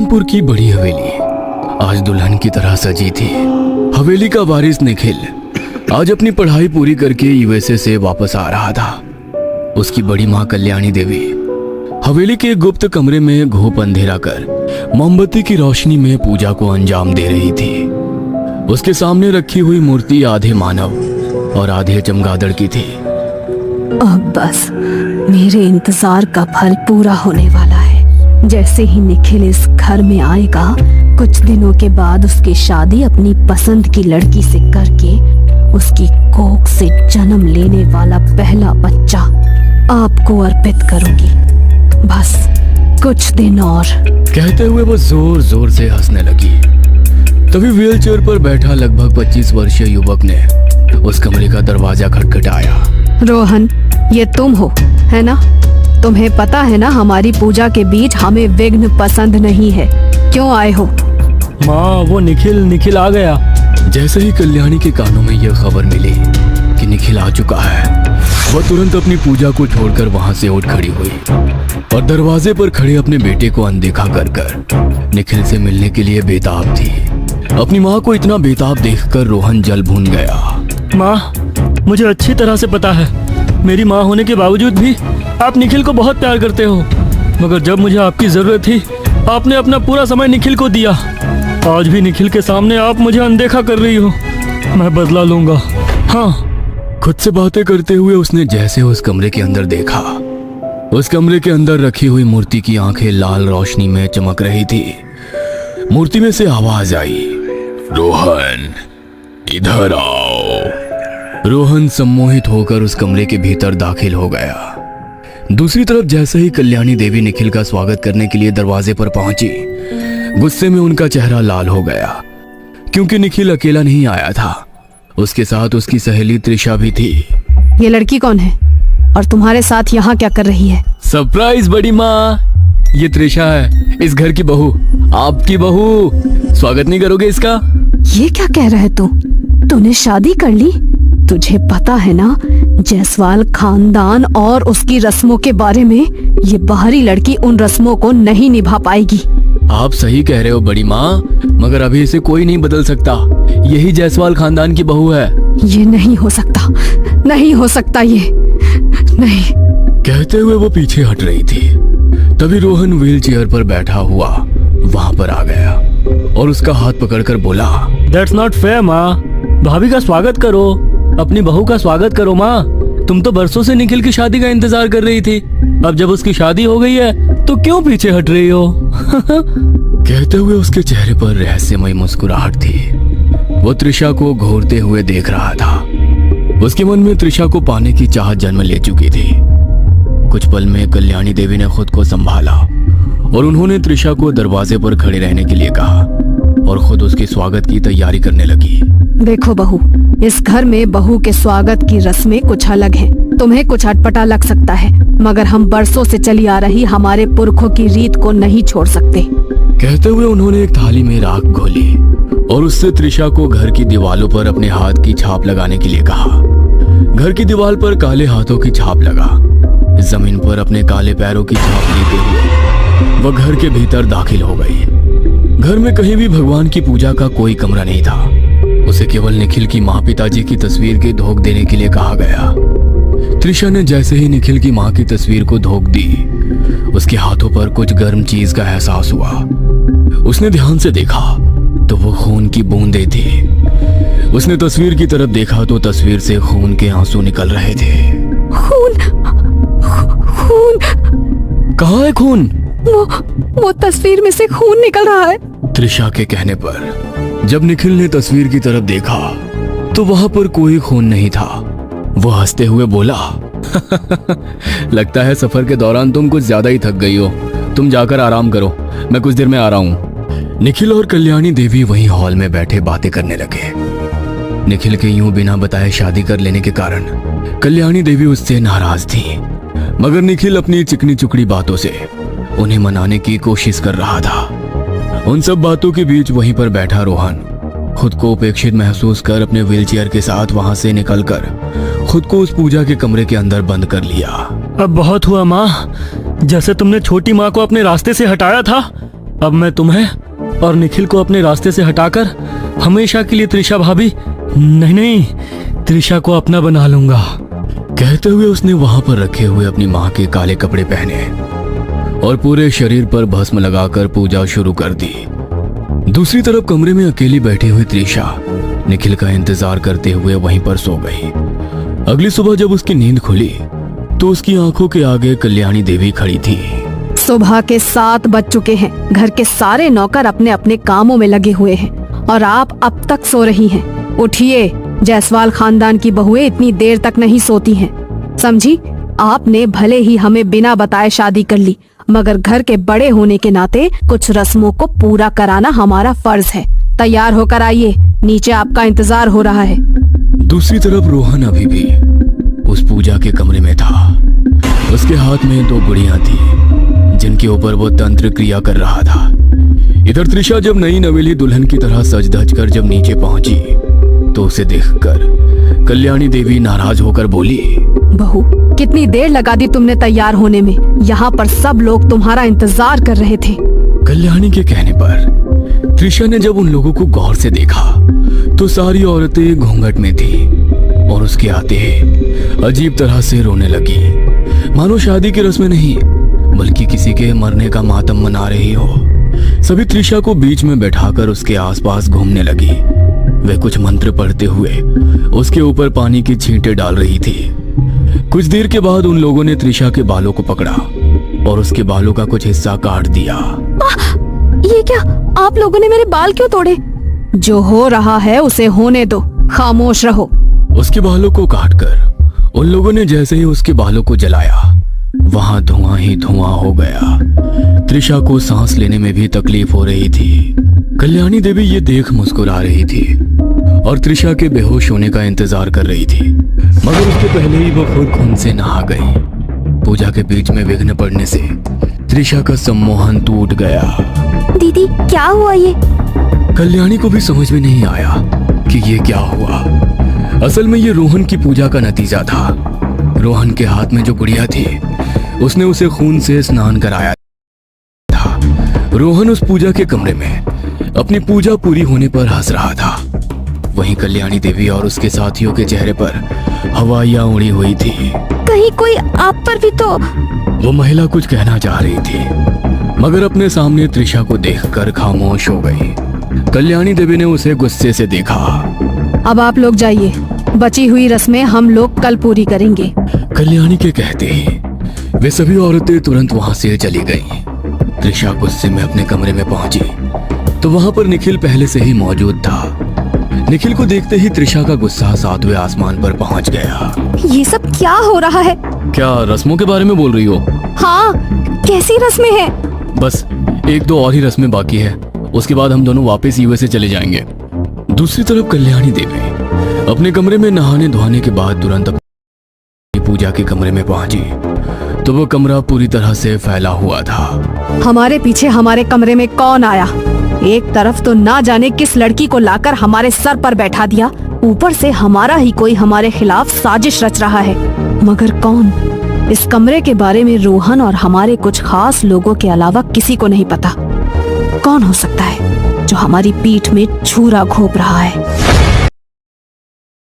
कानपुर की बड़ी हवेली आज दुल्हन की तरह सजी थी। हवेली का वारिस निखिल आज अपनी पढ़ाई पूरी करके यूएसए से वापस आ रहा था। उसकी बड़ी माँ कल्याणी देवी हवेली के गुप्त कमरे में घूप अंधेरा कर मोमबत्ती की रोशनी में पूजा को अंजाम दे रही थी। उसके सामने रखी हुई मूर्ति आधे मानव और आधे चमगादड़ की थी। अब बस मेरे इंतजार का फल पूरा होने वाला है। जैसे ही निखिल इस घर में आएगा, कुछ दिनों के बाद उसकी शादी अपनी पसंद की लड़की से करके उसकी कोख से जन्म लेने वाला पहला बच्चा आपको अर्पित करूंगी। बस कुछ दिन और। कहते हुए वो जोर जोर से हंसने लगी। तभी व्हीलचेयर पर बैठा लगभग 25 वर्षीय युवक ने उस कमरे का दरवाजा खटखटाया। रोहन, ये तुम हो, है ना? तुम्हें पता है ना हमारी पूजा के बीच हमें विघ्न पसंद नहीं है। क्यों आए हो? माँ, वो निखिल आ गया। जैसे ही कल्याणी के कानों में यह खबर मिली कि निखिल आ चुका है, वह तुरंत अपनी पूजा को छोड़कर वहां से उठ खड़ी हुई और दरवाजे पर खड़े अपने बेटे को अनदेखा कर निखिल से मिलने के लिए बेताब थी। अपनी माँ को इतना बेताब देखकर रोहन जल भून गया। माँ, मुझे अच्छी तरह से पता है, मेरी माँ होने के बावजूद भी आप निखिल को बहुत प्यार करते हो। मगर जब मुझे आपकी जरूरत थी, आपने अपना पूरा समय निखिल को दिया। आज भी निखिल के सामने आप मुझे अनदेखा कर रही हो। मैं बदला लूंगा। हाँ। खुद से बातें करते हुए उसने जैसे उस कमरे के अंदर देखा, उस कमरे के अंदर रखी हुई मूर्ति की आंखें लाल रोशनी में चमक रही थी। मूर्ति में से आवाज आई, रोहन इधर आओ। रोहन सम्मोहित होकर उस कमरे के भीतर दाखिल हो गया। दूसरी तरफ जैसे ही कल्याणी देवी निखिल का स्वागत करने के लिए दरवाजे पर पहुंची, गुस्से में उनका चेहरा लाल हो गया, क्योंकि निखिल अकेला नहीं आया था, उसके साथ उसकी सहेली त्रिशा भी थी। ये लड़की कौन है और तुम्हारे साथ यहाँ क्या कर रही है? सरप्राइज बड़ी माँ, ये त्रिशा है, इस घर की बहू, आपकी बहू। स्वागत नहीं करोगे इसका? ये क्या कह रहे तू? तूने शादी कर ली? तुझे पता है ना जायसवाल खानदान और उसकी रस्मों के बारे में? ये बाहरी लड़की उन रस्मों को नहीं निभा पाएगी। आप सही कह रहे हो बड़ी माँ, मगर अभी इसे कोई नहीं बदल सकता। यही जायसवाल खानदान की बहू है। ये नहीं हो सकता, नहीं हो सकता, ये नहीं। कहते हुए वो पीछे हट रही थी। तभी रोहन व्हील चेयर पर बैठा हुआ वहाँ पर आ गया और उसका हाथ पकड़कर बोला, दैट्स नॉट फेयर माँ। भाभी का स्वागत करो, अपनी बहू का स्वागत करो माँ। तुम तो बरसों से निखिल की शादी का इंतजार कर रही थी। अब जब उसकी शादी हो गई है तो क्यों पीछे हट रही हो? कहते हुए उसके चेहरे पर रहस्यमय मुस्कुराहट थी। वो त्रिशा को घूरते हुए देख रहा था। उसके मन में त्रिशा को पाने की चाहत जन्म ले चुकी थी। कुछ पल में कल्याणी देवी ने खुद को संभाला और उन्होंने त्रिशा को दरवाजे पर खड़े रहने के लिए कहा और खुद उसके स्वागत की तैयारी करने लगी। देखो बहू, इस घर में बहू के स्वागत की रस्में कुछ अलग हैं। तुम्हें कुछ अटपटा लग सकता है, मगर हम बरसों से चली आ रही हमारे पुरखों की रीत को नहीं छोड़ सकते। कहते हुए उन्होंने एक थाली में राख घोली और उससे त्रिशा को घर की दीवारों पर अपने हाथ की छाप लगाने के लिए कहा। घर की दीवार पर काले हाथों की छाप लगा। जमीन पर अपने काले पैरों की छाप लेते हुए वह घर के भीतर दाखिल हो गई। घर में कहीं भी भगवान की पूजा का कोई कमरा नहीं था। उसे केवल निखिल की माँ पिताजी की तस्वीर के धोख देने के लिए कहा गया। त्रिशा ने जैसे ही निखिल की माँ की तस्वीर को धोख दी, उसके हाथों पर कुछ गर्म चीज का एहसास हुआ। उसने ध्यान से देखा तो वो खून की बूंदें थी। उसने तस्वीर की तरफ देखा तो तस्वीर से खून के आंसू निकल रहे थे। खून? कहाँ है खून? वो तस्वीर में से खून निकल रहा है। त्रिशा के कहने पर जब निखिल ने तस्वीर की तरफ देखा तो वहां पर कोई खून नहीं था। वो हंसते हुए बोला, लगता है सफर के दौरान तुम कुछ ज्यादा ही थक गई हो। तुम जाकर आराम करो, मैं कुछ देर में आ रहा हूँ। निखिल और कल्याणी देवी वहीं हॉल में बैठे बातें करने लगे। निखिल के यूं बिना बताए शादी कर लेने के कारण कल्याणी देवी उससे नाराज थी, मगर निखिल अपनी चिकनी चुकड़ी बातों से उन्हें मनाने की कोशिश कर रहा था। उन सब बातों के बीच वहीं पर बैठा रोहन खुद को उपेक्षित महसूस कर अपने व्हीलचेयर के साथ वहां से निकलकर खुद को उस पूजा के कमरे के अंदर बंद कर लिया। अब बहुत हुआ माँ। जैसे तुमने छोटी माँ को अपने रास्ते से हटाया था, अब मैं तुम्हें और निखिल को अपने रास्ते से हटाकर हमेशा के लिए त्रिशा भाभी नहीं त्रिशा को अपना बना लूंगा। कहते हुए उसने वहां पर रखे हुए अपनी माँ के काले कपड़े पहने और पूरे शरीर पर भस्म लगाकर पूजा शुरू कर दी। दूसरी तरफ कमरे में अकेली बैठी हुई त्रिशा निखिल का इंतजार करते हुए वहीं पर सो गई। अगली सुबह जब उसकी नींद खुली तो उसकी आंखों के आगे कल्याणी देवी खड़ी थी। सुबह के 7 बज चुके हैं। घर के सारे नौकर अपने अपने कामों में लगे हुए हैं और आप अब तक सो रही हैं। उठिए, जायसवाल खानदान की बहुएं इतनी देर तक नहीं सोती हैं। समझी, आपने भले ही हमें बिना बताए शादी कर ली, मगर घर के बड़े होने के नाते कुछ रस्मों को पूरा कराना हमारा फर्ज है। तैयार होकर आइए, नीचे आपका इंतजार हो रहा है। दूसरी तरफ रोहन अभी भी उस पूजा के कमरे में था। उसके हाथ में 2 गुड़ियां थी जिनके ऊपर वो तंत्र क्रिया कर रहा था। इधर त्रिशा जब नई नवेली दुल्हन की तरह सज धज कर जब नीचे पहुंची तो उसे देखकर कल्याणी देवी नाराज होकर बोली, बहू, कितनी देर लगा दी तुमने तैयार होने में। यहाँ पर सब लोग तुम्हारा इंतजार कर रहे थे। कल्याणी के कहने पर त्रिशा ने जब उन लोगों को गौर से देखा तो सारी औरतें घूंघट में थी और उसके आते ही अजीब तरह से रोने लगी, मानो शादी की रस्में नहीं बल्कि किसी के मरने का मातम मना रही हो। सभी त्रिशा को बीच में बैठाकर उसके आसपास घूमने लगी। वे कुछ मंत्र पढ़ते हुए उसके ऊपर पानी की छींटे डाल रही थी। कुछ देर के बाद उन लोगों ने त्रिशा के बालों को पकड़ा और उसके बालों का कुछ हिस्सा काट दिया। ये क्या, आप लोगों ने मेरे बाल क्यों तोड़े? जो हो रहा है उसे होने दो, खामोश रहो। उसके बालों को काटकर उन लोगों ने जैसे ही उसके बालों को जलाया वहां धुआं ही धुआं हो गया। त्रिशा को सांस लेने में भी तकलीफ हो रही थी। कल्याणी देवी ये देख मुस्कुरा रही थी और त्रिशा के बेहोश होने का इंतजार कर रही थी, मगर उसके पहले ही वो खुद खून से नहा गई। पूजा के बीच में विघ्न पड़ने से त्रिशा का सम्मोहन टूट गया। दीदी, क्या हुआ ये? कल्याणी को भी समझ में नहीं आया कि ये क्या हुआ। असल में ये रोहन की पूजा का नतीजा था। रोहन के हाथ में जो गुड़िया थी उसने उसे खून से स्नान कराया था। रोहन उस पूजा के कमरे में अपनी पूजा पूरी होने पर हंस रहा था। वहीं कल्याणी देवी और उसके साथियों के चेहरे पर हवाइयां उड़ी हुई थी। कहीं कोई आप पर भी तो। वो महिला कुछ कहना चाह रही थी मगर अपने सामने त्रिशा को देखकर खामोश हो गई। कल्याणी देवी ने उसे गुस्से से देखा। अब आप लोग जाइए, बची हुई रस्में हम लोग कल पूरी करेंगे। कल्याणी के कहते ही वे सभी औरतें तुरंत वहां से चली गईं। त्रिशा गुस्से में अपने कमरे में पहुंची तो वहां पर निखिल पहले से ही मौजूद था। निखिल को देखते ही त्रिशा का गुस्सा 7वें आसमान पर पहुंच गया। ये सब क्या हो रहा है? क्या रस्मों के बारे में बोल रही हो? हाँ, कैसी रस्में हैं? बस 1-2 और ही रस्में बाकी है, उसके बाद हम दोनों वापस यूएसए चले जाएंगे। दूसरी तरफ कल्याणी देवी अपने कमरे में नहाने धोने के बाद तुरंत अपनी पूजा के कमरे में पहुंची तो वो कमरा पूरी तरह से फैला हुआ था। हमारे पीछे हमारे कमरे में कौन आया? एक तरफ तो ना जाने किस लड़की को लाकर हमारे सर पर बैठा दिया, ऊपर से हमारा ही कोई हमारे खिलाफ साजिश रच रहा है। मगर कौन? इस कमरे के बारे में रोहन और हमारे कुछ खास लोगों के अलावा किसी को नहीं पता। कौन हो सकता है जो हमारी पीठ में छुरा घोंप रहा है?